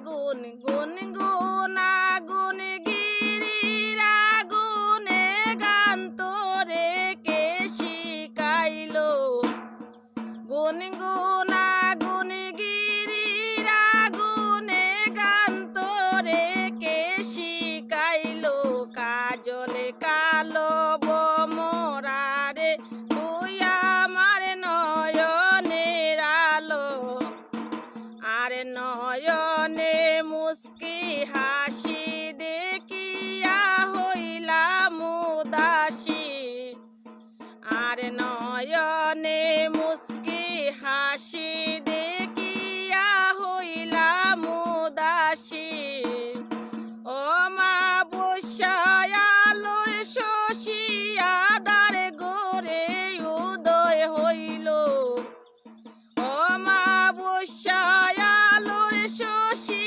আগুন গুন গুনা গুন গিরির আগুনে গান তোরে কে শিখাইলো গুন গুনা গুন গিরির আগুনে গান তোরে কে শিখাইলো কাজলে কালো বোমরারে তুই আমার নয়নের আলো আর নয়নে মুস্কি